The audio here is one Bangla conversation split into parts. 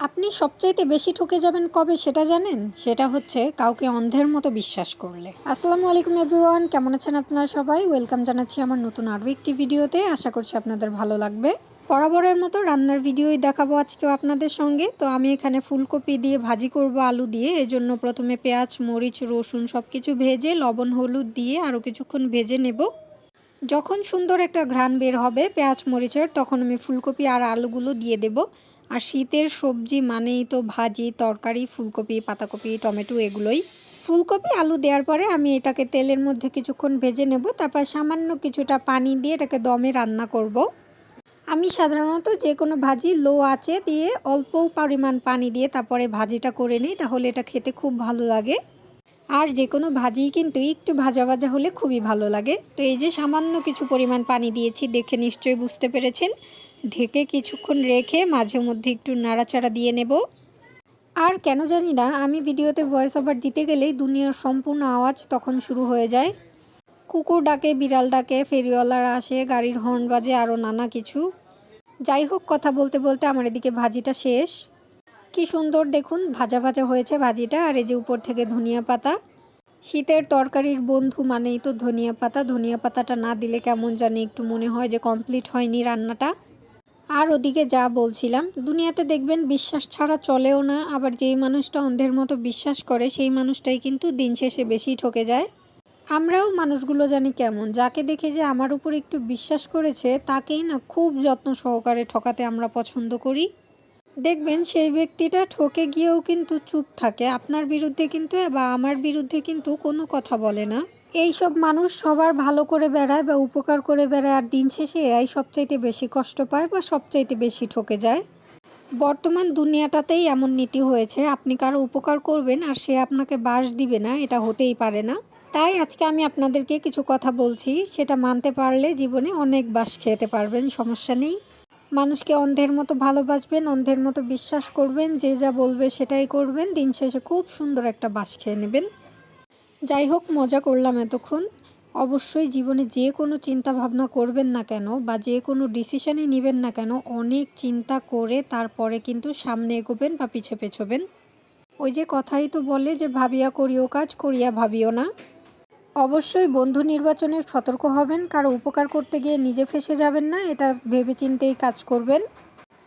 আপনি সবচাইতে বেশি ঠকে যাবেন কবে সেটা জানেন? সেটা হচ্ছে কাউকে অন্ধের মতো বিশ্বাস করলে। আসসালামু আলাইকুম এভরিওয়ান, কেমন আছেন আপনারা সবাই? ওয়েলকাম জানাচ্ছি আমার নতুন আরও একটি ভিডিওতে। আশা করছি আপনাদের ভালো লাগবে। বরাবরের মতো রান্নার ভিডিওই দেখাবো আজকেও আপনাদের সঙ্গে। তো আমি এখানে ফুলকপি দিয়ে ভাজি করব আলু দিয়ে। এজন্য প্রথমে পেঁয়াজ, মরিচ, রসুন সব কিছু ভেজে লবণ হলুদ দিয়ে আরও কিছুক্ষণ ভেজে নেব। যখন সুন্দর একটা ঘ্রাণ বের হবে পেঁয়াজ মরিচের, তখন আমি ফুলকপি আর আলুগুলো দিয়ে দেব। আর শীতের সবজি মানেই তো ভাজি, তরকারি, ফুলকপি, পাতাকপি, টমেটো এগুলোই। ফুলকপি আলু দেওয়ার পরে আমি এটাকে তেলের মধ্যে কিছুক্ষণ ভেজে নেব। তারপর সামান্য কিছুটা পানি দিয়ে এটাকে দমে রান্না করব। আমি সাধারণত যে কোনো ভাজি লো আঁচে দিয়ে অল্প পরিমাণ পানি দিয়ে তারপরে ভাজিটা করে নিই, তাহলে এটা খেতে খুব ভালো লাগে। আর যে কোনো ভাজিই কিন্তু একটু ভাজা ভাজা হলে খুবই ভালো লাগে। তো এই যে সামান্য কিছু পরিমাণ পানি দিয়েছি, দেখে নিশ্চয়ই বুঝতে পেরেছেন। ঢেকে কিছুক্ষণ রেখে মাঝে মধ্যে একটু নাড়াচাড়া দিয়ে নেব। আর কেন জানি না আমি ভিডিওতে ভয়েস ওভার দিতে গেলেই দুনিয়ার সম্পূর্ণ আওয়াজ তখন শুরু হয়ে যায়। কুকুর ডাকে, বিড়াল ডাকে, ফেরিওয়ালারা আসে, গাড়ির হর্ন বাজে, আরও নানা কিছু। যাই হোক, কথা বলতে বলতে আমার এদিকে ভাজিটা শেষ। কি সুন্দর দেখুন ভাজা ভাজা হয়েছে ভাজিটা। আর এই যে উপর থেকে ধনিয়া পাতা। শীতের তরকারির বন্ধু মানেই তো ধনিয়া পাতা। ধনিয়া পাতাটা না দিলে কেমন জানি একটু মনে হয় যে কমপ্লিট হয়নি রান্নাটা। আর ওদিকে যা বলছিলাম, দুনিয়াতে দেখবেন বিশ্বাস ছাড়া চলেও না। আবার যেই মানুষটা অন্ধের মতো বিশ্বাস করে সেই মানুষটাই কিন্তু দিন শেষে বেশি ঠকে যায়। আমরাও মানুষগুলো জানি কেমন, যাকে দেখে যে আমার উপর একটু বিশ্বাস করেছে তাকেই না খুব যত্ন সহকারে ঠকাতে আমরা পছন্দ করি। দেখবেন সেই ব্যক্তিটা ঠকে গিয়েও কিন্তু চুপ থাকে, আপনার বিরুদ্ধে কিন্তু বা আমার বিরুদ্ধে কিন্তু কোনো কথা বলে না। এই সব মানুষ সবার ভালো করে বেড়ায় বা উপকার করে বেড়ায়, আর দিন শেষে এরাই সবচাইতে বেশি কষ্ট পায় বা সবচাইতে বেশি ঠকে যায়। বর্তমান দুনিয়াটাতেই এমন নীতি হয়েছে, আপনি কারো উপকার করবেন আর সে আপনাকে বাস দিবে না, এটা হতেই পারে না। তাই আজকে আমি আপনাদেরকে কিছু কথা বলছি, সেটা মানতে পারলে জীবনে অনেক বাস খেতে পারবেন, সমস্যা নেই। মানুষকে অন্ধের মতো ভালোবাসবেন, অন্ধের মতো বিশ্বাস করবেন, যে যা বলবে সেটাই করবেন, দিন শেষে খুব সুন্দর একটা বাস খেয়ে নেবেন। যাই হোক, মজা করলাম এতক্ষণ। অবশ্যই জীবনে যে কোনো চিন্তা ভাবনা করবেন না কেন বা যে কোনো ডিসিশনই নেবেন না কেন, অনেক চিন্তা করে তারপরে কিন্তু সামনে এগোবেন বা পিছে পেছোবেন। ওই যে কথাই তো বলে যে ভাবিয়া করিও কাজ, করিয়া ভাবিও না। অবশ্যই বন্ধু নির্বাচনে সতর্ক হবেন, কারো উপকার করতে গিয়ে নিজে ফেঁসে যাবেন না, এটা ভেবেচিন্তেই কাজ করবেন।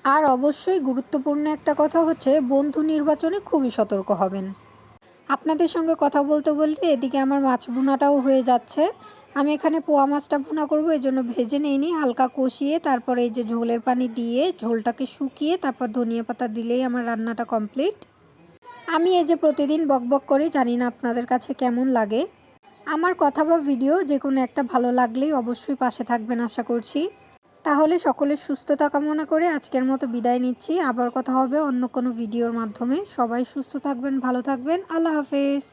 আর অবশ্যই গুরুত্বপূর্ণ একটা কথা হচ্ছে, বন্ধু নির্বাচনে খুবই সতর্ক হবেন। আপনাদের সঙ্গে কথা বলতে বলতে এদিকে আমার মাছ ভুনাটাও হয়ে যাচ্ছে। আমি এখানে পোয়া মাছটা ভুনা করব, এই জন্য ভেজে নিইনি, হালকা কষিয়ে তারপরে এই যে ঝোলের পানি দিয়ে ঝোলটাকে শুকিয়ে তারপর ধনিয়া পাতা দিলেই আমার রান্নাটা কমপ্লিট। আমি এই যে প্রতিদিন বকবক করি, জানি না আপনাদের কাছে কেমন লাগে। আমার কথা বা ভিডিও যে কোনো একটা ভালো লাগলেই অবশ্যই পাশে থাকবেন আশা করছি। তাহলে সকলের সুস্থতা কামনা করে আজকের মতো বিদায় নিচ্ছি। আবার কথা হবে অন্য কোনো ভিডিওর মাধ্যমে। সবাই সুস্থ থাকবেন, ভালো থাকবেন। আল্লাহ হাফেজ।